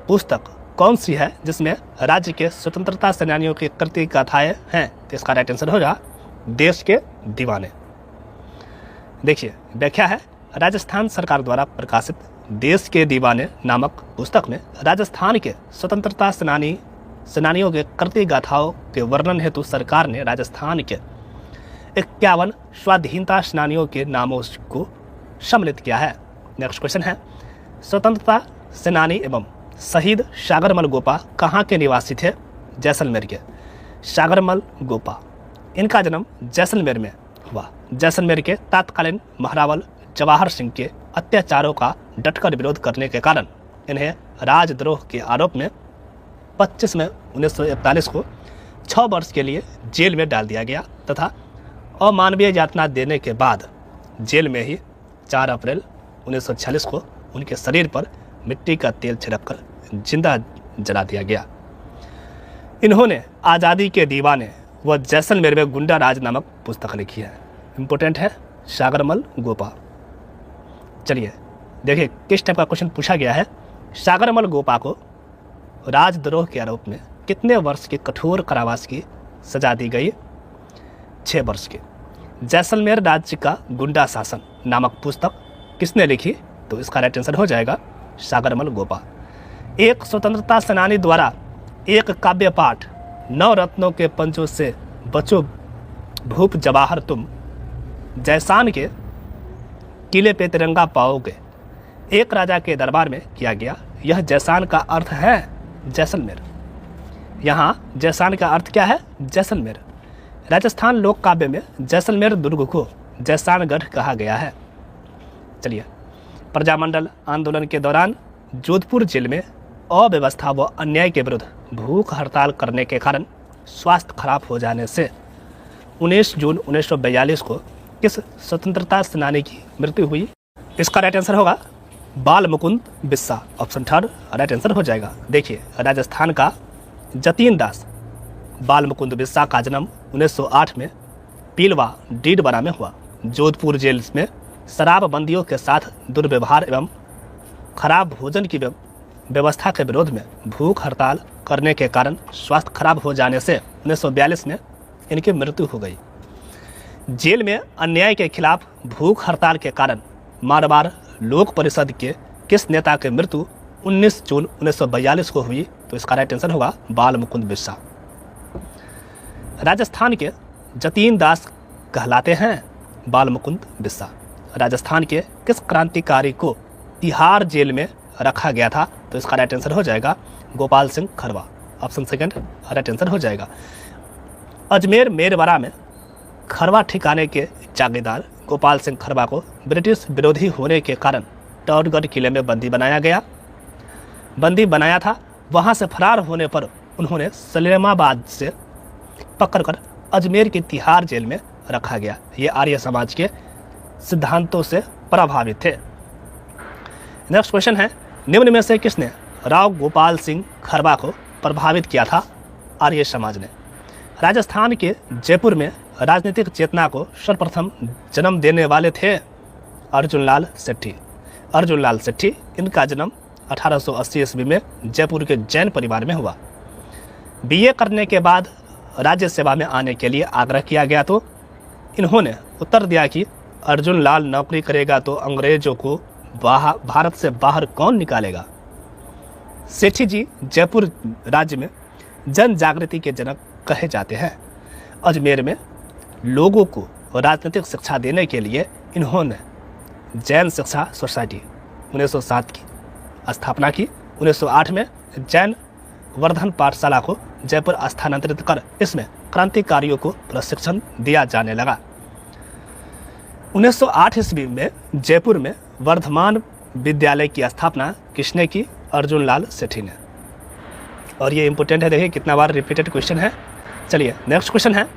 पुस्तक कौन सी है जिसमें राज्य के स्वतंत्रता सेनानियों की कृति गाथाएं हैं? तो इसका राइट आंसर होगा देश के दीवाने। देखिए व्याख्या है, राजस्थान सरकार द्वारा प्रकाशित देश के दीवाने नामक पुस्तक में राजस्थान के स्वतंत्रता सेनानियों के कृति गाथाओं के वर्णन हेतु सरकार ने राजस्थान के 51 स्वाधीनता सेनानियों के नामों को सम्मिलित किया है। नेक्स्ट क्वेश्चन है, स्वतंत्रता सेनानी एवं शहीद सागरमल गोपा कहाँ के निवासी थे? जैसलमेर के। सागरमल गोपा, इनका जन्म जैसलमेर में हुआ। जैसलमेर के तत्कालीन महारावल जवाहर सिंह के अत्याचारों का डटकर विरोध करने के कारण इन्हें राजद्रोह के आरोप में 25 मई 1941 को 6 वर्ष के लिए जेल में डाल दिया गया तथा अमानवीय यातना देने के बाद जेल में ही 4 अप्रैल 1946 को उनके शरीर पर मिट्टी का तेल छिड़ककर जिंदा जला दिया गया। इन्होंने आज़ादी के दीवाने व जैसलमेर में गुंडा राज नामक पुस्तक लिखी है। इम्पोर्टेंट है सागरमल गोपा। चलिए देखिए किस टाइप का क्वेश्चन पूछा गया है। सागरमल गोपा को राजद्रोह के आरोप में कितने वर्ष के कठोर कारावास की सजा दी गई? 6 वर्ष के। जैसलमेर राज्य का गुंडा शासन नामक पुस्तक किसने लिखी? तो इसका राइट आंसर हो जाएगा सागरमल गोपा। एक स्वतंत्रता सेनानी द्वारा एक काव्य पाठ 9 रत्नों के पंचों से बचो भूप जवाहर तुम जैसान के किले पे तिरंगा पाओगे, एक राजा के दरबार में किया गया। यह जैसान का अर्थ है जैसलमेर। यहाँ जैसान का अर्थ क्या है? जैसलमेर। राजस्थान लोक काव्य में जैसलमेर दुर्ग को जैसानगढ़ कहा गया है। चलिए, प्रजामंडल आंदोलन के दौरान जोधपुर जेल में अव्यवस्था व अन्याय के विरुद्ध भूख हड़ताल करने के कारण स्वास्थ्य खराब हो जाने से 19 जून 1942 को किस स्वतंत्रता सेनानी की मृत्यु हुई? इसका राइट आंसर होगा बाल मुकुंद बिस्सा। ऑप्शन 3 राइट आंसर हो जाएगा। देखिए राजस्थान का जतीन दास बाल मुकुंद बिस्सा का जन्म 1908 में पीलवा डीडबरा में हुआ। जोधपुर जेल में शराबबंदियों के साथ दुर्व्यवहार एवं खराब भोजन की व्यवस्था के विरोध में भूख हड़ताल करने के कारण स्वास्थ्य खराब हो जाने से 1942 में इनकी मृत्यु हो गई। जेल में अन्याय के खिलाफ भूख हड़ताल के कारण मारवाड़ लोक परिषद के किस नेता की मृत्यु 19 जून 1942 को हुई? तो इसका राइट आंसर होगा बाल मुकुंद बिस्सा। राजस्थान के जतीन दास कहलाते हैं बाल मुकुंद बिस्सा। राजस्थान के किस क्रांतिकारी को तिहाड़ जेल में रखा गया था? तो इसका राइट आंसर हो जाएगा Gopal Singh Kharwa. Option 2 right answer हो जाएगा। अजमेर मेरवरा में खरवा ठिकाने के जागीरदार गोपाल सिंह खरवा को ब्रिटिश विरोधी होने के कारण टॉडगढ़ किले में बंदी बनाया था। वहां से फरार होने पर उन्होंने सलेमाबाद से पकड़कर अजमेर की तिहाड़ जेल में रखा गया। ये आर्य समाज के सिद्धांतों से प्रभावित थे। नेक्स्ट क्वेश्चन है, निम्न में से किसने राव गोपाल सिंह खरवा को प्रभावित किया था? आर्य समाज ने। राजस्थान के जयपुर में राजनीतिक चेतना को सर्वप्रथम जन्म देने वाले थे अर्जुन लाल सेठी। अर्जुन लाल सेठी, इनका जन्म 1880 ईस्वी में जयपुर के जैन परिवार में हुआ। बीए करने के बाद राज्य सेवा में आने के लिए आग्रह किया गया तो इन्होंने उत्तर दिया कि अर्जुन लाल नौकरी करेगा तो अंग्रेजों को भारत से बाहर कौन निकालेगा। सेठी जी जयपुर राज्य में जन जागृति के जनक कहे जाते हैं। अजमेर में लोगों को राजनीतिक शिक्षा देने के लिए इन्होंने जैन शिक्षा सोसाइटी 1907 की स्थापना की। 1908 में जैन वर्धन पाठशाला को जयपुर स्थानांतरित कर इसमें क्रांतिकारियों को प्रशिक्षण दिया जाने लगा। 1908 ईस्वी में जयपुर में वर्धमान विद्यालय की स्थापना किसने की? अर्जुन लाल सेठी ने। और ये इंपॉर्टेंट है, देखिए कितना बार रिपीटेड क्वेश्चन है। चलिए नेक्स्ट क्वेश्चन है,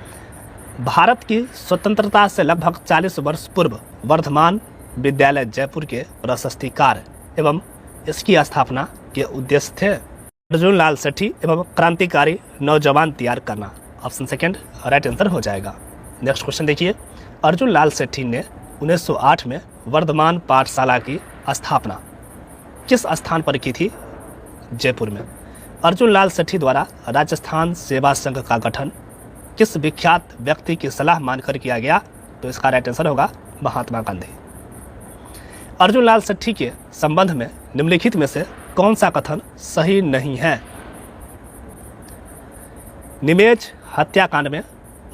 भारत की स्वतंत्रता से लगभग 40 वर्ष पूर्व वर्धमान विद्यालय जयपुर के प्रशस्तिकार एवं इसकी स्थापना के उद्देश्य थे अर्जुन लाल सेठी एवं क्रांतिकारी नौजवान तैयार करना। ऑप्शन 2 राइट आंसर हो जाएगा। नेक्स्ट क्वेश्चन देखिए, अर्जुन लाल सेठी ने 1908 में वर्धमान पाठशाला की स्थापना किस स्थान पर की थी? जयपुर में अर्जुन लाल सेठी द्वारा राजस्थान सेवा संघ का गठन किस विख्यात व्यक्ति की सलाह मानकर किया गया? तो इसका राइट आंसर होगा महात्मा गांधी। अर्जुन लाल सेठी के संबंध में निम्नलिखित में से कौन सा कथन सही नहीं है? निमेज हत्याकांड में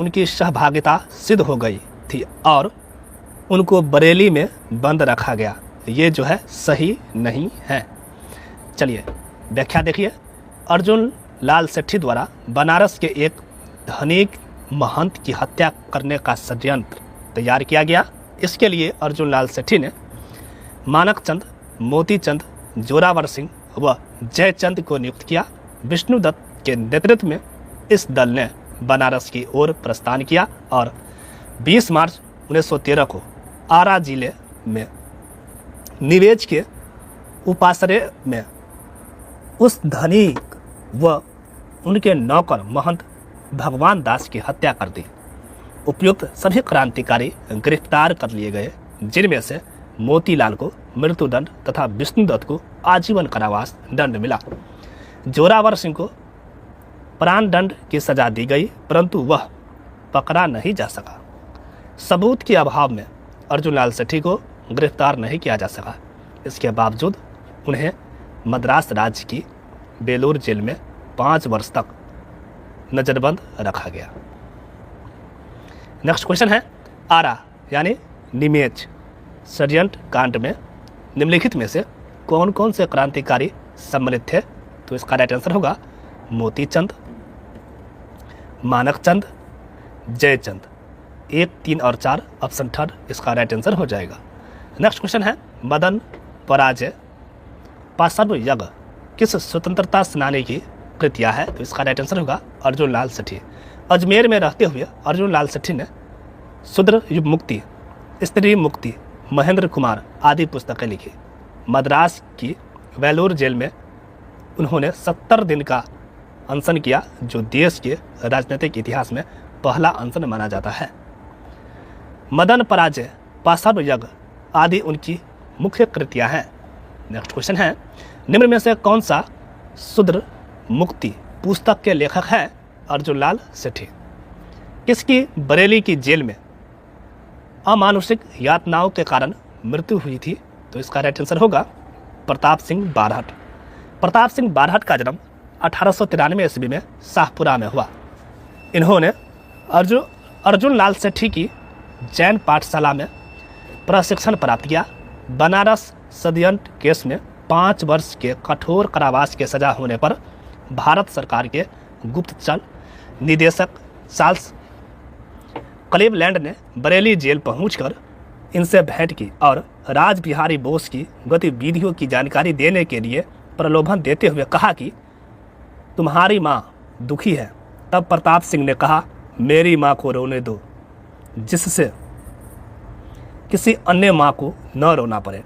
उनकी सहभागिता सिद्ध हो गई थी और उनको बरेली में बंद रखा गया। ये जो है सही नहीं है। चलिए व्याख्या देखिए। अर्जुन लाल सेठी द्वारा बनारस के एक धनिक महंत की हत्या करने का षड्यंत्र तैयार किया गया। इसके लिए अर्जुन लाल सेठी ने मानक चंद, मोती चंद, जोरावर सिंह व जयचंद को नियुक्त किया। विष्णुदत्त के नेतृत्व में इस दल ने बनारस की ओर प्रस्थान किया और 20 मार्च 1913 को आरा जिले में निवेज के उपासरे में उस धनिक व उनके नौकर महंत भगवान दास की हत्या कर दी। उपयुक्त सभी क्रांतिकारी गिरफ्तार कर लिए गए, जिनमें से मोतीलाल को मृत्युदंड तथा विष्णुदत्त को आजीवन कारावास दंड मिला। जोरावर सिंह को प्राण दंड की सजा दी गई, परंतु वह पकड़ा नहीं जा सका। सबूत के अभाव में अर्जुन लाल सेठी को गिरफ्तार नहीं किया जा सका। इसके बावजूद उन्हें मद्रास राज्य की बेलूर जेल में 5 वर्ष तक नजरबंद रखा गया। नेक्स्ट क्वेश्चन है, आरा यानी निमेज षड्यंत्र कांड में निम्नलिखित में से कौन कौन से क्रांतिकारी सम्मिलित थे? तो इसका राइट आंसर होगा मोती चंद, मानक चंद, जयचंद। 1, 3 और 4 ऑप्शन थर्ड इसका राइट आंसर हो जाएगा। नेक्स्ट क्वेश्चन है, मदन पराजय पाशर्व यज्ञ किस स्वतंत्रता सेनानी की कृतियाँ है? तो इसका राइट आंसर होगा अर्जुन लाल सेठी। अजमेर में रहते हुए अर्जुन लाल सेठी ने शूद्र मुक्ति, स्त्री मुक्ति, महेंद्र कुमार आदि पुस्तकें लिखी। मद्रास की वेलूर जेल में उन्होंने 70 दिन का अनशन किया, जो देश के राजनीतिक इतिहास में पहला अनशन माना जाता है। मदन पराजय, पाशर्व यज्ञ आदि उनकी मुख्य कृतियाँ हैं। नेक्स्ट क्वेश्चन है, निम्न में से कौन सा शूद्र मुक्ति पुस्तक के लेखक हैं? अर्जुन लाल सेठी। किसकी बरेली की जेल में अमानुषिक यातनाओं के कारण मृत्यु हुई थी? तो इसका राइट आंसर होगा प्रताप सिंह बारहट। प्रताप सिंह बारहट का जन्म 1893 ईस्वी में शाहपुरा में हुआ। इन्होंने अर्जुन लाल सेठी की जैन पाठशाला में प्रशिक्षण प्राप्त किया। बनारस षड्यंत्र केस में 5 वर्ष के कठोर कारावास की सजा होने पर भारत सरकार के गुप्तचर निदेशक चार्ल्स क्लीवलैंड ने बरेली जेल पहुंचकर इनसे भेंट की और राज बिहारी बोस की गतिविधियों की जानकारी देने के लिए प्रलोभन देते हुए कहा कि तुम्हारी माँ दुखी है। तब प्रताप सिंह ने कहा, मेरी माँ को रोने दो, जिससे किसी अन्य माँ को न रोना पड़े।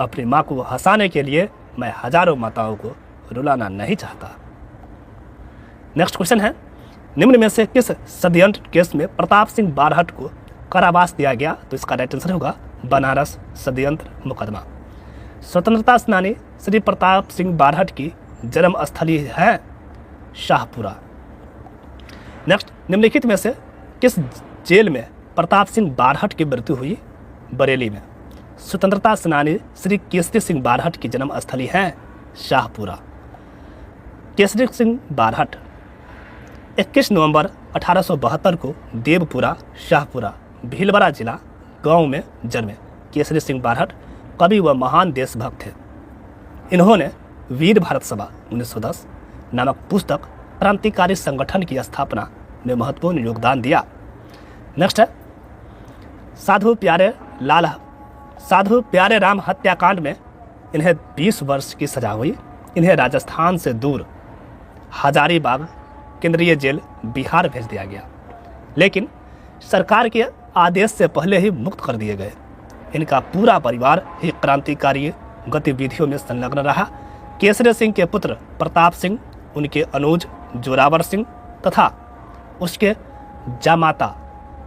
अपनी माँ को हंसाने के लिए मैं हजारों माताओं को रुलाना नहीं चाहता। नेक्स्ट क्वेश्चन है, निम्न में से किस षड्यंत्र केस में प्रताप सिंह बारहट को कारावास दिया गया? तो इसका राइट आंसर होगा बनारस षड्यंत्र मुकदमा। स्वतंत्रता सेनानी श्री प्रताप सिंह बारहट की जन्मस्थली है शाहपुरा। नेक्स्ट, निम्नलिखित में से किस जेल में प्रताप सिंह बारहट की मृत्यु हुई? बरेली में। स्वतंत्रता सेनानी श्री केसरी सिंह बारहट की जन्मस्थली है शाहपुरा। केसरी सिंह बारहट 21 नवंबर 1872 को देवपुरा, शाहपुरा, भीलवाड़ा जिला गांव में जन्मे। केसरी सिंह बारहट कवि व महान देशभक्त थे। इन्होंने वीर भारत सभा 1910 नामक पुस्तक क्रांतिकारी संगठन की स्थापना में महत्वपूर्ण योगदान दिया। नेक्स्ट है, साधु प्यारे राम हत्याकांड में इन्हें 20 वर्ष की सजा हुई। इन्हें राजस्थान से दूर हजारीबाग केंद्रीय जेल बिहार भेज दिया गया, लेकिन सरकार के आदेश से पहले ही मुक्त कर दिए गए। इनका पूरा परिवार ही क्रांतिकारी गतिविधियों में संलग्न रहा। केसरी सिंह के पुत्र प्रताप सिंह, उनके अनुज जोरावर सिंह तथा उसके जामाता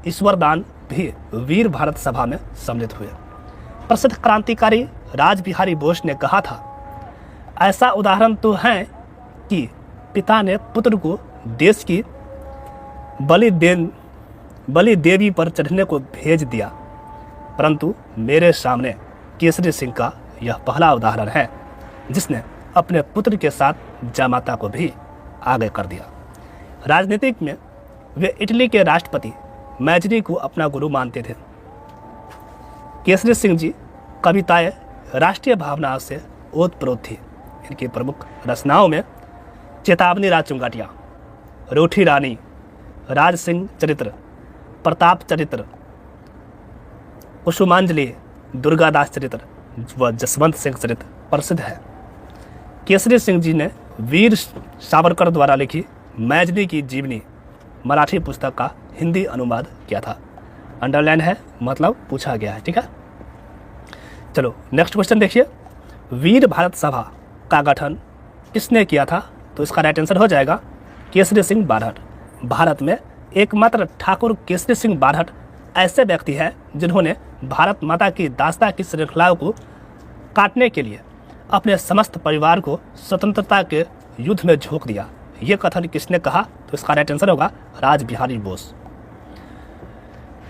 ईश्वरदान भी वीर भारत सभा में सम्मिलित हुए। प्रसिद्ध क्रांतिकारी राज बिहारी बोस ने कहा था, ऐसा उदाहरण तो है कि पिता ने पुत्र को देश की बलि देवी पर चढ़ने को भेज दिया, परंतु मेरे सामने केसरी सिंह का यह पहला उदाहरण है जिसने अपने पुत्र के साथ जामाता को भी आगे कर दिया। राजनीतिक में वे इटली के राष्ट्रपति मैजरी को अपना गुरु मानते थे। केसरी सिंह जी कविताएं राष्ट्रीय भावनाओं से ओतप्रोत थी। इनकी प्रमुख रचनाओं में चेतावनी राज चुंगाटिया, रूठी रानी, राज सिंह चरित्र, प्रताप चरित्र, कुसुमांजलि, दुर्गादास चरित्र व जसवंत सिंह चरित्र प्रसिद्ध है। केसरी सिंह जी ने वीर सावरकर द्वारा लिखी मैजनी की जीवनी मराठी पुस्तक का हिंदी अनुवाद किया था। अंडरलाइन है, मतलब पूछा गया है। ठीक है, चलो नेक्स्ट क्वेश्चन देखिए। वीर भारत सभा का गठन किसने किया था? तो इसका राइट आंसर हो जाएगा केसरी सिंह बारहट। भारत में एकमात्र ठाकुर केसरी सिंह बारहट ऐसे व्यक्ति हैं जिन्होंने भारत माता की दास्ता की श्रृंखलाओं को काटने के लिए अपने समस्त परिवार को स्वतंत्रता के युद्ध में झोंक दिया। ये कथन किसने कहा? तो इसका राइट आंसर होगा राज बिहारी बोस।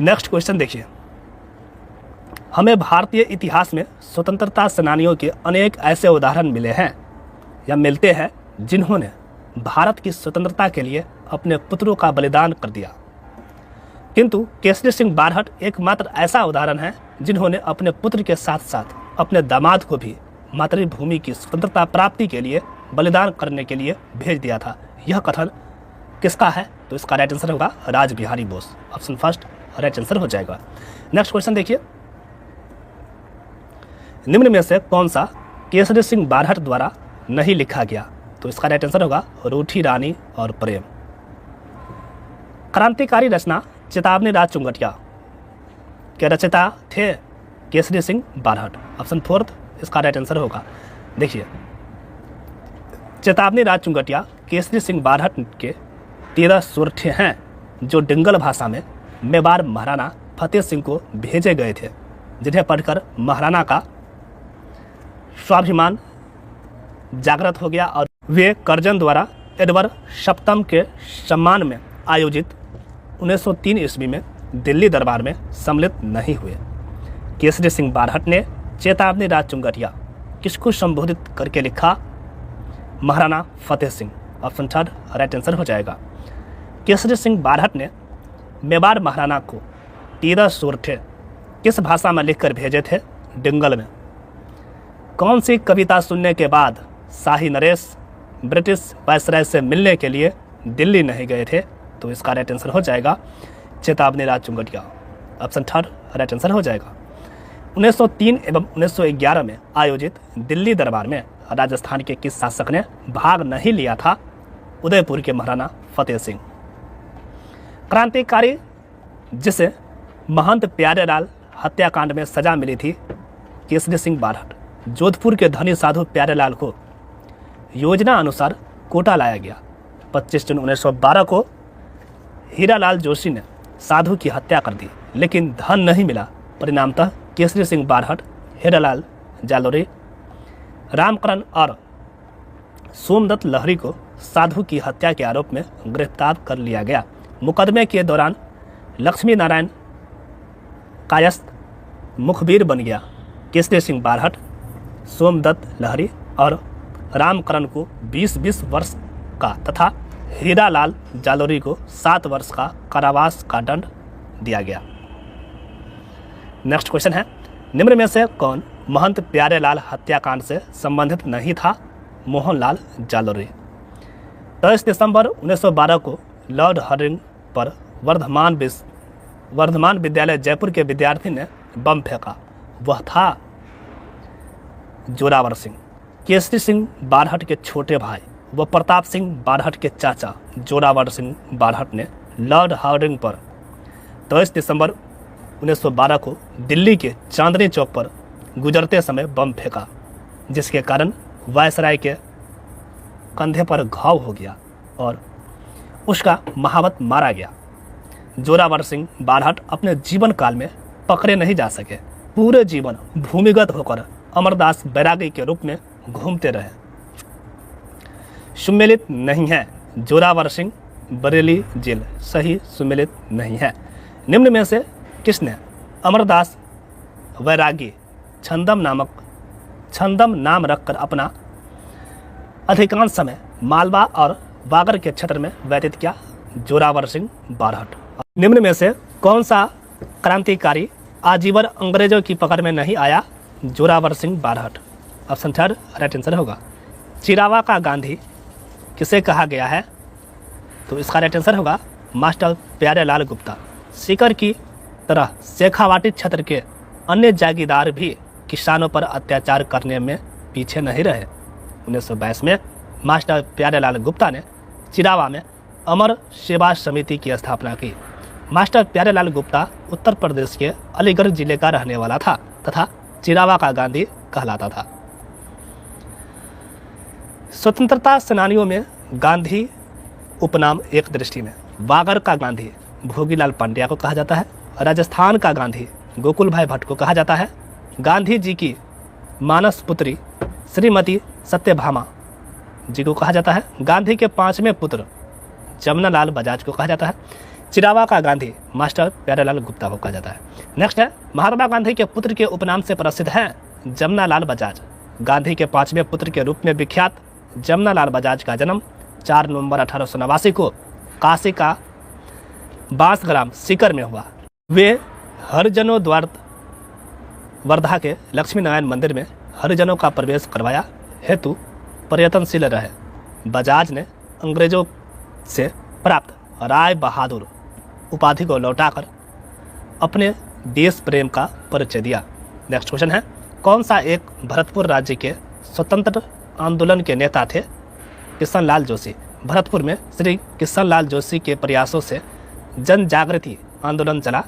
नेक्स्ट क्वेश्चन देखिए। हमें भारतीय इतिहास में स्वतंत्रता सेनानियों के अनेक ऐसे उदाहरण मिले हैं या मिलते हैं जिन्होंने भारत की स्वतंत्रता के लिए अपने पुत्रों का बलिदान कर दिया, किंतु केसरी सिंह बारहट एकमात्र ऐसा उदाहरण है जिन्होंने अपने पुत्र के साथ साथ अपने दामाद को भी मातृभूमि की स्वतंत्रता प्राप्ति के लिए बलिदान करने के लिए भेज दिया था। यह कथन किसका है? तो इसका राइट आंसर होगा Raj Bihari Bose. Option first right answer हो जाएगा। नेक्स्ट क्वेश्चन देखिए। निम्न में से कौन सा केसरी सिंह बारहट द्वारा नहीं लिखा गया? तो इसका राइट आंसर होगा रूठी रानी और प्रेम। क्रांतिकारी रचना चेतावनी राज चुंगाटिया के रचयिता थे केसरी सिंह बारहट। ऑप्शन फोर्थ इसका राइट आंसर होगा। देखिए, चेतावनी राज चुंगाटिया केसरी सिंह बारहट के 13 सोरठे हैं जो डिंगल भाषा में मेवाड़ महाराणा फतेह सिंह को भेजे गए थे, जिन्हें पढ़कर महाराणा का स्वाभिमान जागृत हो गया और वे कर्जन द्वारा एडवर्ड सप्तम के सम्मान में आयोजित 1903 ईस्वी में दिल्ली दरबार में सम्मिलित नहीं हुए। केसरी सिंह बारहट ने चेतावनी राज चुंगाटिया किसको संबोधित करके लिखा? Maharana Fateh Singh. Option third right answer हो जाएगा। केसरी सिंह बारहट ने मेवाड़ महाराणा को 13 सोरठे किस भाषा में लिखकर भेजे थे? डिंगल में। कौन सी कविता सुनने के बाद शाही नरेश ब्रिटिश वायसराय से मिलने के लिए दिल्ली नहीं गए थे? तो इसका राइट आंसर हो जाएगा चेतावनी राज चुंगाटिया। ऑप्शन थर्ड राइट आंसर हो जाएगा। 1903 एवं 1911 में आयोजित दिल्ली दरबार में राजस्थान के किस शासक ने भाग नहीं लिया था? उदयपुर के महाराणा फतेह सिंह। क्रांतिकारी जिसे महंत प्यारेलाल हत्याकांड में सजा मिली थी केसरी सिंह बारहट। जोधपुर के धनी साधु प्यारेलाल को योजना अनुसार कोटा लाया गया। 25 जून 1912 को हीरालाल जोशी ने साधु की हत्या कर दी, लेकिन धन नहीं मिला। परिणामतः केसरी सिंह बारहट, हीरालाल जालोरी, रामकरण और सोमदत्त लहरी को साधु की हत्या के आरोप में गिरफ्तार कर लिया गया। मुकदमे के दौरान लक्ष्मी नारायण कायस्थ मुखबिर बन गया। केसरी सिंह बारहट, सोमदत्त लहरी और रामकरण को 20-20 वर्ष का तथा हीरालाल जालोरी को 7 वर्ष का कारावास का दंड दिया गया। नेक्स्ट क्वेश्चन है, निम्न में से कौन महंत प्यारेलाल हत्याकांड से संबंधित नहीं था? मोहनलाल जालोरी। 23 दिसंबर 1912 को लॉर्ड हर्डिंग पर वर्धमान विद्यालय जयपुर के विद्यार्थी ने बम फेंका। वह था जोरावर सिंह। केसरी सिंह बारहट के छोटे भाई व प्रताप सिंह बारहट के चाचा जोरावर सिंह बारहट ने लॉर्ड हार्डिंग पर 23 दिसंबर 1912 को दिल्ली के चांदनी चौक पर गुजरते समय बम फेंका, जिसके कारण वायसराय के कंधे पर घाव हो गया और उसका महावत मारा गया। जोरावर सिंह बारहट अपने जीवन काल में पकड़े नहीं जा सके। पूरे जीवन भूमिगत होकर अमरदास बैरागी के रूप में घूमते रहे। सुमेलित नहीं है। जोरावर सिंह, बरेली जेल, सही सुमेलित नहीं है। निम्न में से किसने अमरदास वैरागी छंदम नाम रखकर अपना अधिकांश समय मालवा और बागर के क्षेत्र में व्यतीत किया? जोरावर सिंह बारहट। निम्न में से कौन सा क्रांतिकारी आजीवन अंग्रेजों की पकड़ में नहीं आया? Zorawar Singh Barhat. Option third right answer होगा। चिरावा का गांधी किसे कहा गया है? तो इसका राइट आंसर होगा मास्टर प्यारेलाल गुप्ता। सीकर की तरह शेखावाटी क्षेत्र के अन्य जागीरदार भी किसानों पर अत्याचार करने में पीछे नहीं रहे। 1922 में मास्टर प्यारेलाल गुप्ता ने चिरावा में अमर सेवा समिति की स्थापना की। मास्टर प्यारेलाल गुप्ता उत्तर प्रदेश के अलीगढ़ जिले का रहने वाला था तथा चिरावा का गांधी कहलाता था। स्वतंत्रता सेनानियों में गांधी उपनाम एक दृष्टि में बागर का गांधी भोगीलाल पांड्या को कहा जाता है। राजस्थान का गांधी गोकुल भाई भट्ट को कहा जाता है। गांधी जी की मानस पुत्री श्रीमती सत्यभामा जी को कहा जाता है। गांधी के पांचवें पुत्र जमनालाल बजाज को कहा जाता है। चिरावा का गांधी मास्टर प्यारेलाल गुप्ता को कहा जाता है। नेक्स्ट है महात्मा गांधी के पुत्र के उपनाम से प्रसिद्ध है जमनालाल बजाज। गांधी के पांचवें पुत्र के रूप में विख्यात जमनालाल बजाज का जन्म 4 नवंबर 1889 को काशी का बांसग्राम सीकर में हुआ। वे हरिजनों द्वारा वर्धा के लक्ष्मी नारायण मंदिर में हरिजनों का प्रवेश करवाया हेतु प्रयत्नशील रहे। बजाज ने अंग्रेजों से प्राप्त राय बहादुर उपाधि को लौटाकर अपने देश प्रेम का परिचय दिया। नेक्स्ट क्वेश्चन है कौन सा एक भरतपुर राज्य के स्वतंत्र आंदोलन के नेता थे? किशनलाल जोशी। भरतपुर में श्री किशनलाल जोशी के प्रयासों से जन जागृति आंदोलन चला।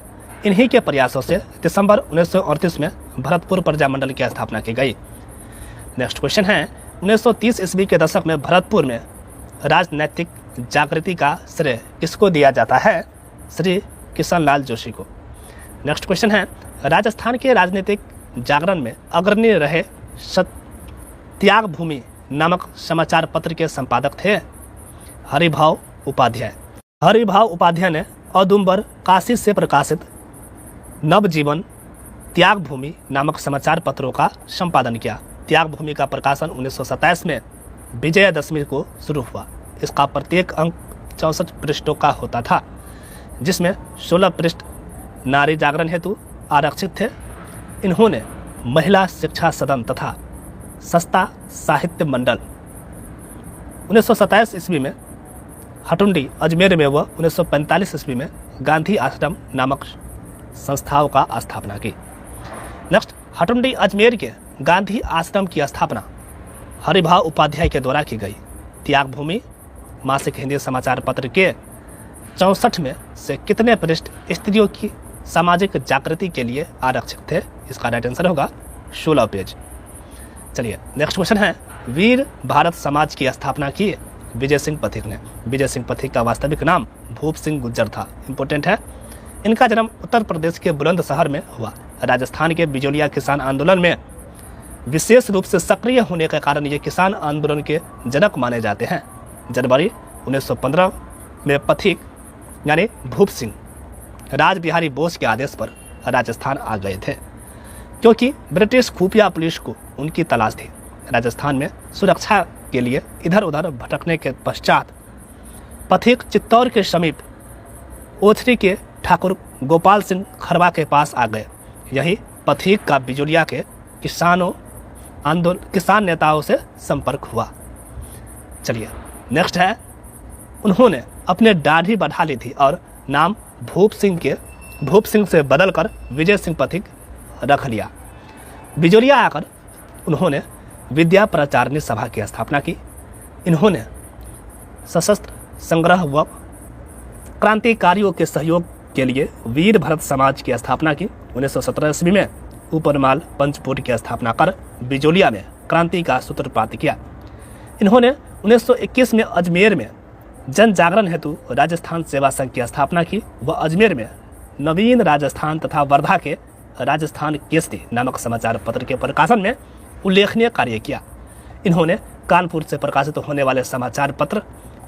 इन्हीं के प्रयासों से दिसंबर 1938 में भरतपुर प्रजामंडल की स्थापना की गई। नेक्स्ट क्वेश्चन है 1930 ईस्वी के दशक में भरतपुर में राजनैतिक जागृति का श्रेय किसको दिया जाता है? श्री किशनलाल जोशी को। नेक्स्ट क्वेश्चन है राजस्थान के राजनीतिक जागरण में अग्रणी रहे त्याग भूमि नामक समाचार पत्र के संपादक थे? हरिभाव उपाध्याय। हरिभाव उपाध्याय ने औदुंबर काशी से प्रकाशित नवजीवन त्याग भूमि नामक समाचार पत्रों का संपादन किया। त्याग भूमि का प्रकाशन 1927 में विजयादशमी को शुरू हुआ। इसका प्रत्येक अंक 64 पृष्ठों का होता था, जिसमें 16 पृष्ठ नारी जागरण हेतु आरक्षित थे। इन्होंने महिला शिक्षा सदन तथा सस्ता साहित्य मंडल 1927 ईस्वी में हटुंडी अजमेर में व 1945 ईस्वी में गांधी आश्रम नामक संस्थाओं का स्थापना की। नेक्स्ट हटुंडी अजमेर के गांधी आश्रम की स्थापना हरिभाव उपाध्याय के द्वारा की गई। त्याग भूमि मासिक हिंदी समाचार पत्र के 64 में से कितने पृष्ठ स्त्रियों की सामाजिक जागृति के लिए आरक्षित थे? इसका राइट आंसर होगा 16 पेज। चलिए नेक्स्ट क्वेश्चन है वीर भारत समाज की स्थापना की विजय सिंह पथिक ने। विजय सिंह पथिक का वास्तविक नाम भूप सिंह गुज्जर था। इंपॉर्टेंट है। इनका जन्म उत्तर प्रदेश के बुलंदशहर में हुआ। राजस्थान के बिजोलिया किसान आंदोलन में विशेष रूप से सक्रिय होने के कारण ये किसान आंदोलन के जनक माने जाते हैं। जनवरी 1915 में पथिक यानी भूप सिंह राज बिहारी बोस के आदेश पर राजस्थान आ गए थे, क्योंकि ब्रिटिश खुफिया पुलिस को उनकी तलाश थी। राजस्थान में सुरक्षा के लिए इधर उधर भटकने के पश्चात पथिक चित्तौड़ के समीप ओथरी के ठाकुर गोपाल सिंह खरवा के पास आ गए। यही पथिक का बिजोलिया के किसान नेताओं से संपर्क हुआ। चलिए नेक्स्ट है उन्होंने अपने दाढ़ी बढ़ा ली थी और नाम भूप सिंह से बदलकर विजय सिंह पथिक रख लिया। बिजोलिया आकर उन्होंने विद्या प्रचारिणी सभा की स्थापना की। इन्होंने सशस्त्र संग्रह व क्रांतिकारियों के सहयोग के लिए वीर भरत समाज की स्थापना की। 1917 ईस्वी में ऊपरमाल पंचपोट की स्थापना कर बिजोलिया में क्रांति का सूत्रपात किया। इन्होंने 1921 में अजमेर में जन जागरण हेतु राजस्थान सेवा संघ की स्थापना की व अजमेर में नवीन राजस्थान तथा वर्धा के राजस्थान केसरी नामक समाचार पत्र के प्रकाशन में उल्लेखनीय कार्य किया। इन्होंने कानपुर से प्रकाशित होने वाले समाचार पत्र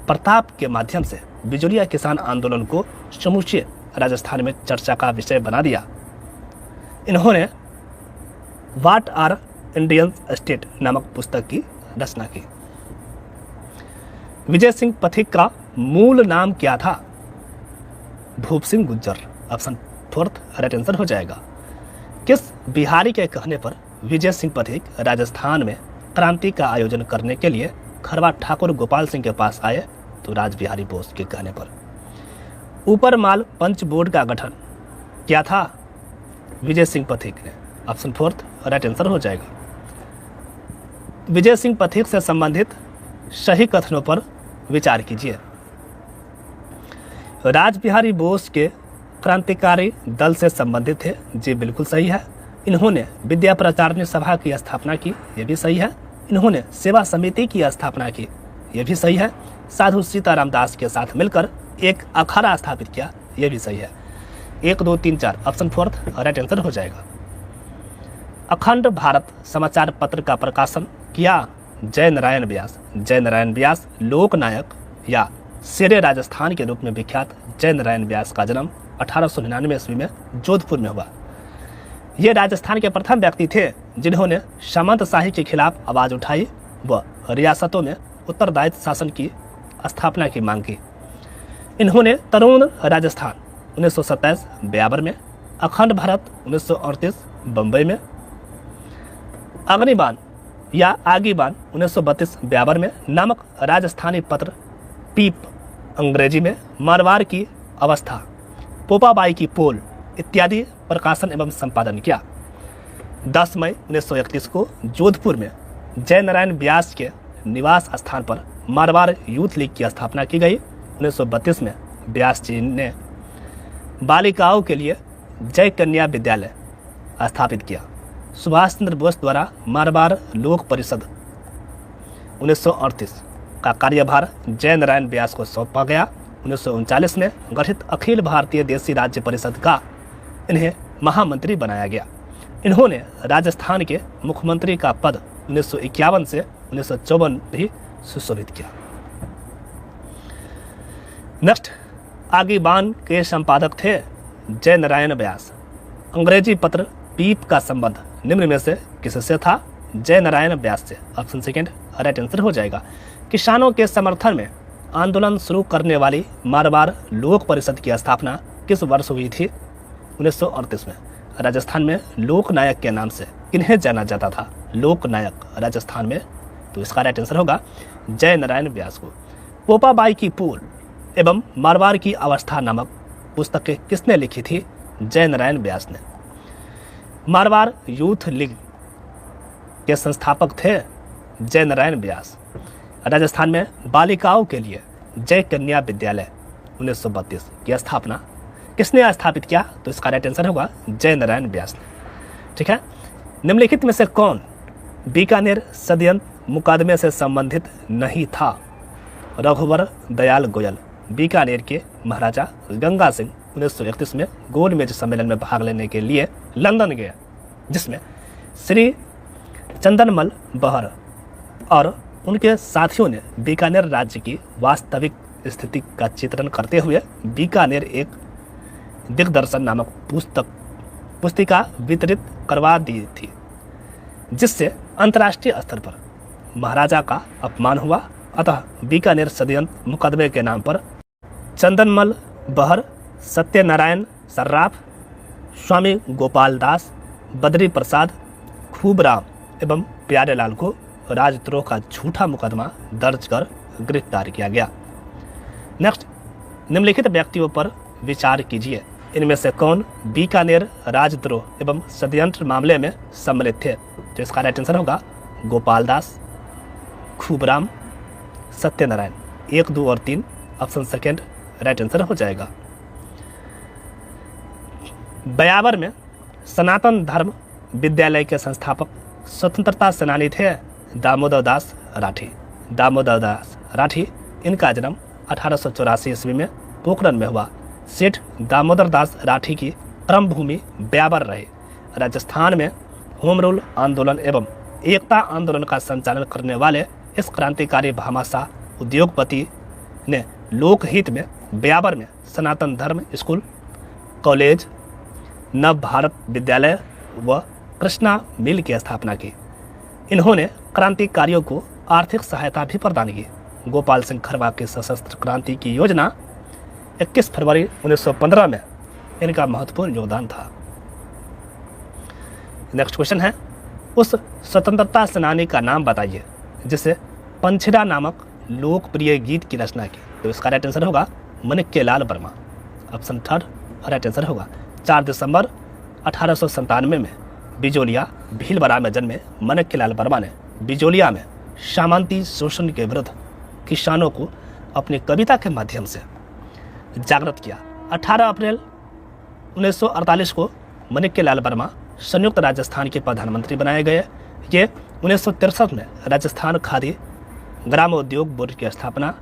प्रताप के माध्यम से बिजोलिया किसान आंदोलन को समूचे राजस्थान में चर्चा का विषय बना दिया। इन्होंने व्हाट आर इंडियन स्टेट नामक पुस्तक की रचना की। विजय सिंह पथिक का मूल नाम क्या था? भूप Singh Gujjar. Option 4 right answer हो जाएगा। किस बिहारी के कहने पर विजय सिंह पथिक राजस्थान में क्रांति का आयोजन करने के लिए खरवा ठाकुर गोपाल सिंह के पास आए? तो राजबिहारी बोस के कहने पर। ऊपर माल पंच बोर्ड का गठन क्या था? विजय सिंह पथिक ने। ऑप्शन 4 राइट आंसर हो जाएगा। विजय सिंह पथिक से संबंधित सही कथनों पर विचार कीजिए। राजबिहारी बोस के क्रांतिकारी दल से संबंधित थे। जी बिल्कुल सही है। इन्होंने विद्या प्रचारणी सभा की स्थापना की। यह भी सही है। इन्होंने सेवा समिति की स्थापना की। यह भी सही है। साधु सीताराम दास के साथ मिलकर एक अखाड़ा स्थापित किया। यह भी सही है। 1 2 3 4 ऑप्शन 4 राइट आंसर हो जाएगा। अखंड भारत समाचार पत्र का प्रकाशन किया? जय नारायण व्यास। जय नारायण व्यास लोकनायक या शेरे राजस्थान के रूप में विख्यात जय नारायण व्यास का जन्म 1899 ईस्वी में जोधपुर में हुआ। ये राजस्थान के प्रथम व्यक्ति थे जिन्होंने सामंतशाही के खिलाफ आवाज उठाई व रियासतों में उत्तरदायित्व शासन की स्थापना की मांग की। इन्होंने तरुण राजस्थान 1927 ब्यावर में, अखंड भारत 1938 बम्बई में, अग्निबाण या आगीबान 1932 ब्यावर में नामक राजस्थानी पत्र, पीप अंग्रेजी में, मारवाड़ की अवस्था, पोपाबाई की पोल इत्यादि प्रकाशन एवं संपादन किया। 10 मई 1931 को जोधपुर में जय नारायण व्यास के निवास स्थान पर मारवाड़ यूथ लीग की स्थापना की गई। 1932 में व्यास जी ने बालिकाओं के लिए जय कन्या विद्यालय स्थापित किया। सुभाष चंद्र बोस द्वारा मारवाड़ लोक परिषद 1938 का कार्यभार जय नारायण व्यास को सौंपा गया। 1939 में गठित अखिल भारतीय देशी राज्य परिषद का इन्हें महामंत्री बनाया गया। इन्होंने राजस्थान के मुख्यमंत्री का पद 1951 से 1954 भी सुशोभित किया। नेक्स्ट, आगीबान के संपादक थे जय नारायण व्यास। अंग्रेजी पत्र पीप का संबंध निम्न में से किससे था? जय नारायण व्यास से। ऑप्शन 2 राइट आंसर हो जाएगा। किसानों के समर्थन में आंदोलन शुरू करने वाली मारवाड़ लोक परिषद की स्थापना किस वर्ष हुई थी? 1938 में। राजस्थान में लोकनायक के नाम से किन्हें जाना जाता था? लोकनायक राजस्थान में। तो इसका राइट आंसर होगा जय नारायण व्यास को। पोपाबाई की पोल एवं मारवाड़ की अवस्था नामक पुस्तकें किसने लिखी थी? जय नारायण व्यास ने। मारवाड़ यूथ लीग के संस्थापक थे जय नारायण व्यास। राजस्थान में बालिकाओं के लिए जय कन्या विद्यालय 1932 की स्थापना किसने स्थापित किया? तो इसका राइट आंसर होगा जय नारायण व्यास ने। ठीक है। निम्नलिखित में से कौन बीकानेर षड्यंत्र मुकदमे से संबंधित नहीं था? रघुवर दयाल गोयल बीकानेर के महाराजा गंगा सिंह 1931 में गोलमेज सम्मेलन में भाग लेने के लिए लंदन गए, जिसमें श्री चंदनमल बहर और उनके साथियों ने बीकानेर राज्य की वास्तविक स्थिति का चित्रण करते हुए बीकानेर एक दिग्दर्शन नामक पुस्तिका वितरित करवा दी थी, जिससे अंतर्राष्ट्रीय स्तर पर महाराजा का अपमान हुआ। अतः बीकानेर षड्यंत्र मुकदमे के नाम पर चंदनमल बहर, सत्यनारायण सर्राफ, स्वामी गोपाल दास, बद्री प्रसाद, खूबराम एवं प्यारेलाल को राजद्रोह का झूठा मुकदमा दर्ज कर गिरफ्तार किया गया। नेक्स्ट, निम्नलिखित व्यक्तियों पर विचार कीजिए। इनमें से कौन बीकानेर राजद्रोह एवं षड्यंत्र मामले में सम्मिलित थे? तो इसका राइट आंसर होगा गोपाल दास, खूबराम, सत्यनारायण। 1, 2 और 3 ऑप्शन 2 राइट आंसर हो जाएगा। ब्यावर में सनातन धर्म विद्यालय के संस्थापक स्वतंत्रता सेनानी थे दामोदर दास राठी। दामोदर दास राठी, इनका जन्म 1884 ईस्वी में पोखरण में हुआ। सेठ दामोदर दास राठी की कर्म भूमि ब्यावर रहे। राजस्थान में होम रूल आंदोलन एवं एकता आंदोलन का संचालन करने वाले इस क्रांतिकारी भामाशाह उद्योगपति ने लोकहित में ब्यावर में सनातन धर्म स्कूल, कॉलेज, नव भारत विद्यालय व कृष्णा मिल की स्थापना की। इन्होंने क्रांतिकारियों को आर्थिक सहायता भी प्रदान की। गोपाल सिंह खरवा की सशस्त्र क्रांति की योजना 21 फरवरी 1915 में इनका महत्वपूर्ण योगदान था। नेक्स्ट क्वेश्चन है, उस स्वतंत्रता सेनानी का नाम बताइए जिसे पंछिरा नामक लोकप्रिय गीत की रचना की। तो इसका राइट आंसर होगा Manikyalal Verma. Option third right answer होगा। 4 दिसंबर 1897 में बिजोलिया भीलवाड़ा में जन्मे माणिक्यलाल वर्मा ने बिजोलिया में सामंती शोषण के विरुद्ध किसानों को अपनी कविता के माध्यम से जागृत किया। 18 अप्रैल 1948 को माणिक्यलाल वर्मा संयुक्त राजस्थान के प्रधानमंत्री बनाए गए। ये 1963 में राजस्थान खादी ग्रामोद्योग बोर्ड की स्थापना,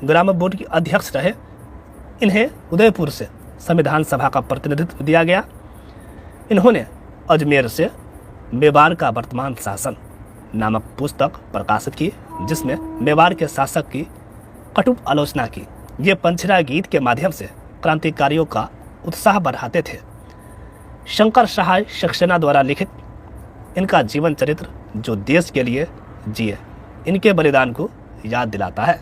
ग्राम बोर्ड के अध्यक्ष रहे। इन्हें उदयपुर से संविधान सभा का प्रतिनिधित्व दिया गया। इन्होंने अजमेर से मेवाड़ का वर्तमान शासन नामक पुस्तक प्रकाशित की, जिसमें मेवाड़ के शासक की कटु आलोचना की। ये पंछिरा गीत के माध्यम से क्रांतिकारियों का उत्साह बढ़ाते थे। शंकर सहाय सक्सेना द्वारा लिखित इनका जीवन चरित्र, जो देश के लिए जिए, इनके बलिदान को याद दिलाता है।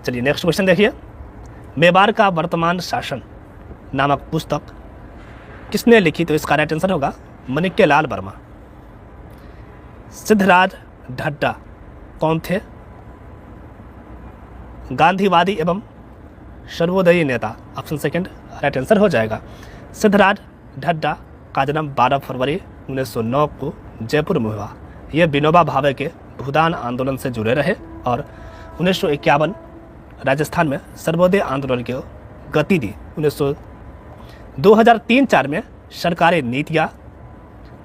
चलिए नेक्स्ट क्वेश्चन देखिए। मेवाड़ का वर्तमान शासन नामक पुस्तक किसने लिखी? तो इसका राइट आंसर होगा माणिक्यलाल वर्मा। सिद्धराज ढड्डा कौन थे? गांधीवादी एवं सर्वोदयी नेता। ऑप्शन सेकंड राइट आंसर हो जाएगा। सिद्धराज ढड्डा का जन्म 12 फरवरी 1909 को जयपुर में हुआ। यह विनोबा भावे के भूदान आंदोलन से जुड़े रहे और 1951 राजस्थान में सर्वोदय आंदोलन को गति दी। 2003-4 में सरकारी नीतियाँ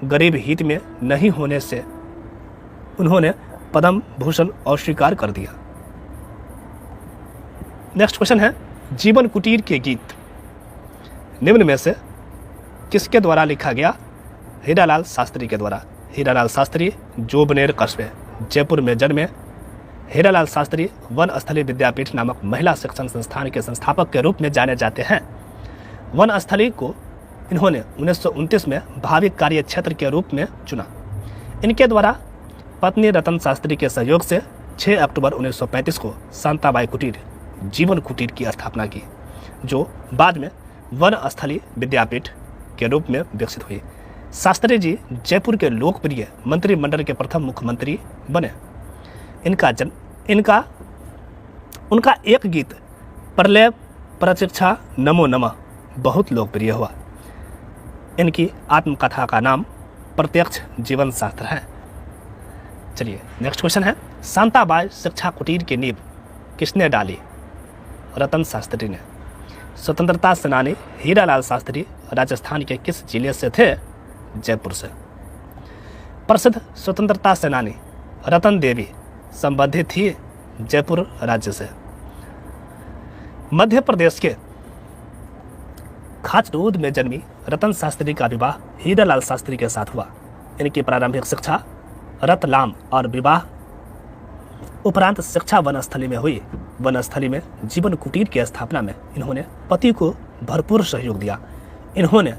गरीब हित में नहीं होने से उन्होंने पद्म भूषण अस्वीकार कर दिया। नेक्स्ट क्वेश्चन है, जीवन कुटीर के गीत निम्न में से किसके द्वारा लिखा गया? हीरालाल शास्त्री के द्वारा। हीरालाल शास्त्री जोबनेर कस्बे जयपुर में जन्मे। हीरालाल शास्त्री वनस्थली विद्यापीठ नामक महिला शिक्षण संस्थान के संस्थापक के रूप में जाने जाते हैं। वनस्थली को इन्होंने 1929 में भावी कार्य क्षेत्र के रूप में चुना। इनके द्वारा पत्नी रतन शास्त्री के सहयोग से 6 अक्टूबर 1935 को शांताबाई कुटीर जीवन कुटीर की स्थापना की, जो बाद में वनस्थली विद्यापीठ के रूप में विकसित हुई। शास्त्री जी जयपुर के लोकप्रिय मंत्रिमंडल के प्रथम मुख्यमंत्री बने। उनका एक गीत प्रलय प्रतीक्षा नमो नमः बहुत लोकप्रिय हुआ। इनकी आत्मकथा का नाम प्रत्यक्ष जीवन शास्त्र है। चलिए नेक्स्ट क्वेश्चन है, शांताबाई शिक्षा कुटीर की नींव किसने डाली? रतन शास्त्री ने। स्वतंत्रता सेनानी हीरालाल शास्त्री राजस्थान के किस जिले से थे? जयपुर से। प्रसिद्ध स्वतंत्रता सेनानी रतन देवी संबंधित थी जयपुर राज्य से। मध्य प्रदेश के खाचरूद में जन्मी रतन शास्त्री का विवाह हीरालाल शास्त्री के साथ हुआ। इनकी प्रारंभिक शिक्षा रतलाम और विवाह उपरांत शिक्षा वनस्थली में हुई। वनस्थली में जीवन कुटीर की स्थापना में इन्होंने पति को भरपूर सहयोग दिया। इन्होंने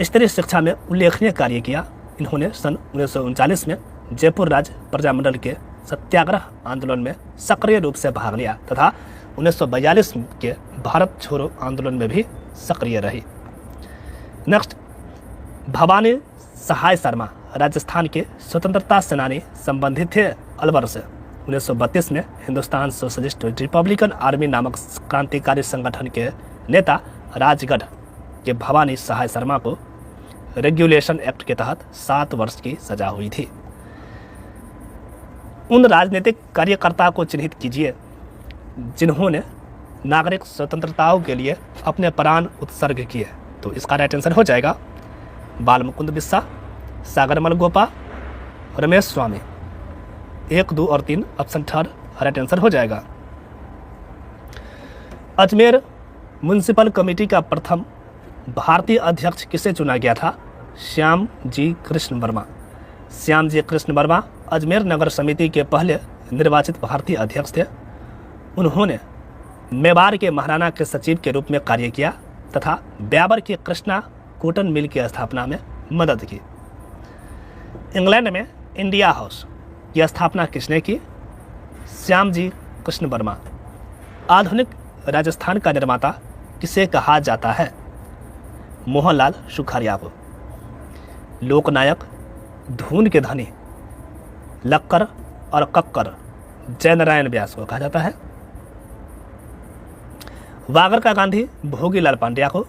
स्त्री शिक्षा में उल्लेखनीय कार्य किया। इन्होंने सन 1939 में जयपुर राज्य प्रजामंडल के सत्याग्रह आंदोलन में सक्रिय रूप से भाग लिया तथा 1942 के भारत छोड़ो आंदोलन में भी सक्रिय रही। नेक्स्ट, भवानी सहाय शर्मा राजस्थान के स्वतंत्रता सेनानी संबंधित थे अलवर से। 1932 में हिंदुस्तान सोशलिस्ट रिपब्लिकन आर्मी नामक क्रांतिकारी संगठन के नेता राजगढ़ के भवानी सहाय शर्मा को रेगुलेशन एक्ट के तहत 7 वर्ष की सजा हुई थी। उन राजनीतिक कार्यकर्ताओं को चिन्हित कीजिए जिन्होंने नागरिक स्वतंत्रताओं के लिए अपने प्राण उत्सर्ग किए। तो इसका राइट आंसर हो जाएगा बाल मुकुंद बिस्सा, सागरमल गोपा, रमेश स्वामी। 1, 2 और 3 ऑप्शन थर्ड राइट आंसर हो जाएगा। अजमेर म्युनिसिपल कमेटी का प्रथम भारतीय अध्यक्ष किसे चुना गया था? श्याम जी कृष्ण वर्मा। श्याम जी कृष्ण वर्मा अजमेर नगर समिति के पहले निर्वाचित भारतीय अध्यक्ष थे। उन्होंने मेवाड़ के महाराणा के सचिव के रूप में कार्य किया तथा ब्यावर की कृष्णा कॉटन मिल की स्थापना में मदद की। इंग्लैंड में इंडिया हाउस की स्थापना किसने की? श्यामजी कृष्ण वर्मा। आधुनिक राजस्थान का निर्माता किसे कहा जाता है? मोहनलाल सुखाड़िया को। लोकनायक, धून के धनी, लक्कर और कक्कर जयनारायण व्यास को कहा जाता है। वागर का गांधी भोगीलाल पांड्या को।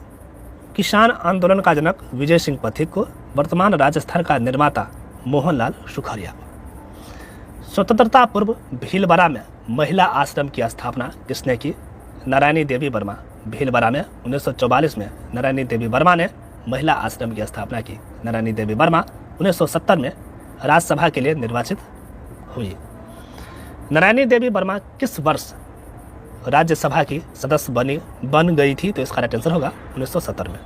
किसान आंदोलन का जनक विजय सिंह पथिक को। वर्तमान राजस्थान का निर्माता मोहनलाल सुखाड़िया को। स्वतंत्रता पूर्व भीलवाड़ा में महिला आश्रम की स्थापना किसने की? नारायणी देवी वर्मा। भीलवाड़ा में 1944 में नारायणी देवी वर्मा ने महिला आश्रम की स्थापना की। नारायणी देवी वर्मा 1970 में राज्यसभा के लिए निर्वाचित हुई। नारायणी देवी वर्मा किस वर्ष राज्यसभा की सदस्य बन गई थी? तो इसका राइट आंसर होगा 1970 में।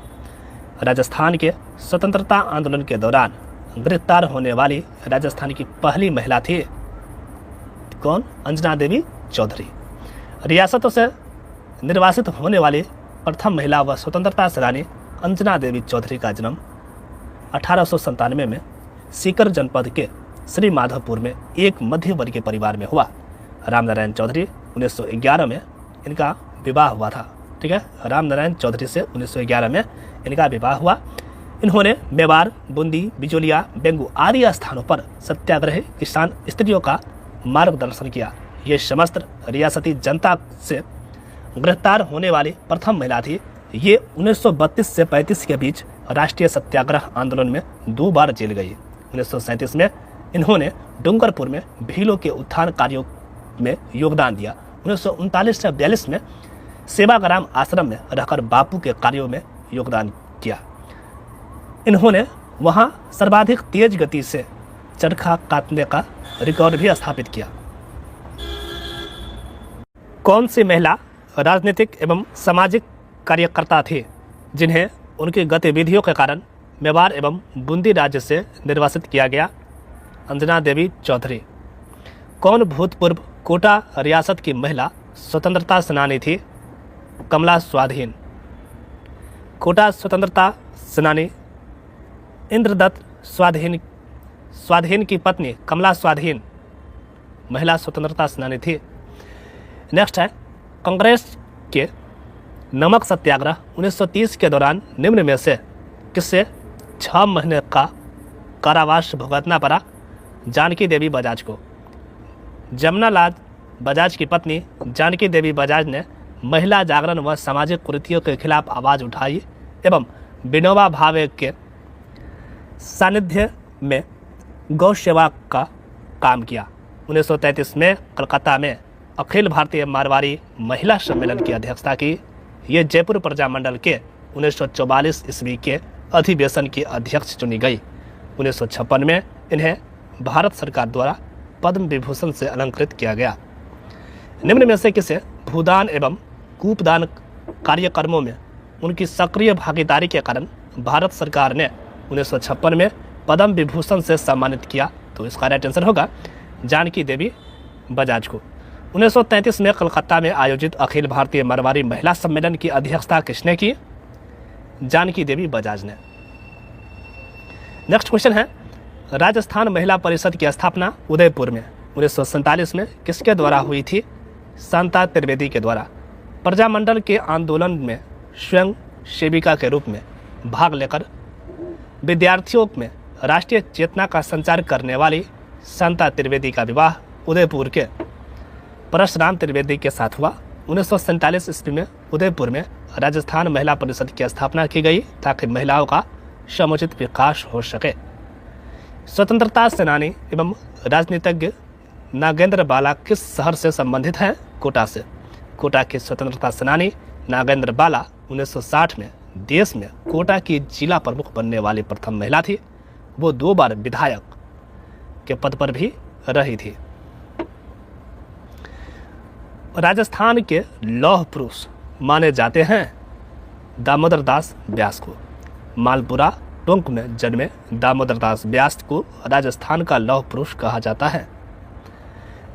राजस्थान के स्वतंत्रता आंदोलन के दौरान गिरफ्तार होने वाली राजस्थान की पहली महिला थी कौन? अंजना देवी चौधरी। रियासतों से निर्वासित होने वाली प्रथम महिला व स्वतंत्रता सेनानी अंजना देवी चौधरी का जन्म 1897 में सीकर जनपद के श्री माधवपुर में एक मध्य वर्गीय परिवार में हुआ। रामनारायण चौधरी 1911 में इनका विवाह हुआ था। ठीक है, रामनारायण चौधरी से 1911 में इनका विवाह हुआ। इन्होंने मेवाड़, बूंदी, बिजोलिया, बेंगू आदि स्थानों पर सत्याग्रही किसान स्त्रियों का मार्गदर्शन किया। ये समस्त रियासती जनता से गिरफ्तार होने वाली प्रथम महिला थी। ये 1932 से 35 के बीच राष्ट्रीय सत्याग्रह आंदोलन में 2 बार जेल गई। 1937 में इन्होंने डूंगरपुर में भीलों के उत्थान कार्यों में योगदान दिया। 1939 से 42 में सेवाग्राम आश्रम में रहकर बापू के कार्यों में योगदान किया। इन्होंने वहां सर्वाधिक तेज गति से चरखा काटने का रिकॉर्ड भी स्थापित किया। कौन सी महिला राजनीतिक एवं सामाजिक कार्यकर्ता थी जिन्हें उनकी गतिविधियों के कारण मेवाड़ एवं बूंदी राज्य से निर्वासित किया गया? अंजना देवी चौधरी। कौन भूतपूर्व कोटा रियासत की महिला स्वतंत्रता सेनानी थी? कमला स्वाधीन। कोटा स्वतंत्रता सेनानी इंद्रदत्त स्वाधीन की पत्नी कमला स्वाधीन महिला स्वतंत्रता सेनानी थी। नेक्स्ट है, कांग्रेस के नमक सत्याग्रह 1930 के दौरान निम्न में से किससे 6 महीने का कारावास भुगतना पड़ा? जानकी देवी बजाज को। जमुनालाल बजाज की पत्नी जानकी देवी बजाज ने महिला जागरण व सामाजिक कुरीतियों के खिलाफ आवाज़ उठाई एवं विनोबा भावे के सानिध्य में गौ सेवा का काम किया। 1933 में कलकत्ता में अखिल भारतीय मारवाड़ी महिला सम्मेलन की अध्यक्षता की। ये जयपुर प्रजामंडल के 1944 ईस्वी के अधिवेशन की अध्यक्ष चुनी गई। 1956 में इन्हें भारत सरकार द्वारा पद्म विभूषण से अलंकृत किया गया। निम्न में से किसे भूदान एवं कूपदान कार्यक्रमों में उनकी सक्रिय भागीदारी के कारण भारत सरकार ने 1956 में पद्म विभूषण से सम्मानित किया? तो इसका राइट आंसर होगा जानकी देवी बजाज को। 1933 में कलकत्ता में आयोजित अखिल भारतीय मारवाड़ी महिला सम्मेलन की अध्यक्षता किसने की? जानकी देवी बजाज ने। नेक्स्ट क्वेश्चन है, राजस्थान महिला परिषद की स्थापना उदयपुर में 1947 में किसके द्वारा हुई थी? शांता त्रिवेदी के द्वारा। प्रजामंडल के आंदोलन में स्वयं सेविका के रूप में भाग लेकर विद्यार्थियों में राष्ट्रीय चेतना का संचार करने वाली शांता त्रिवेदी का विवाह उदयपुर के परशुराम त्रिवेदी के साथ हुआ। 1947 ईस्वी में उदयपुर में राजस्थान महिला परिषद की स्थापना की गई ताकि महिलाओं का समुचित विकास हो सके। स्वतंत्रता सेनानी एवं राजनीतिज्ञ नागेंद्र बाला किस शहर से संबंधित हैं? कोटा से। कोटा के स्वतंत्रता सेनानी नागेंद्र बाला 1960 में देश में कोटा की जिला प्रमुख बनने वाली प्रथम महिला थी। वो 2 बार विधायक के पद पर भी रही थी। राजस्थान के लौह पुरुष माने जाते हैं दामोदर दास व्यास को। मालपुरा टोंक में जन्मे दामोदर दास व्यास को राजस्थान का लौह पुरुष कहा जाता है।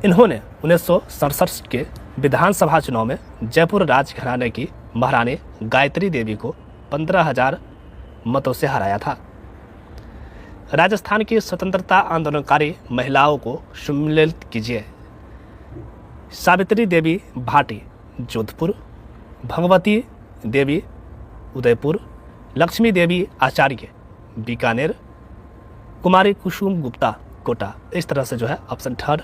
इन्होंने 1967 के विधानसभा चुनाव में जयपुर राजघराने की महारानी गायत्री देवी को 15,000 मतों से हराया था। राजस्थान की स्वतंत्रता आंदोलनकारी महिलाओं को सम्मिलित कीजिए। सावित्री देवी भाटी जोधपुर, भगवती देवी उदयपुर, लक्ष्मी देवी आचार्य बीकानेर, कुमारी कुसुम गुप्ता कोटा। इस तरह से जो है ऑप्शन थर्ड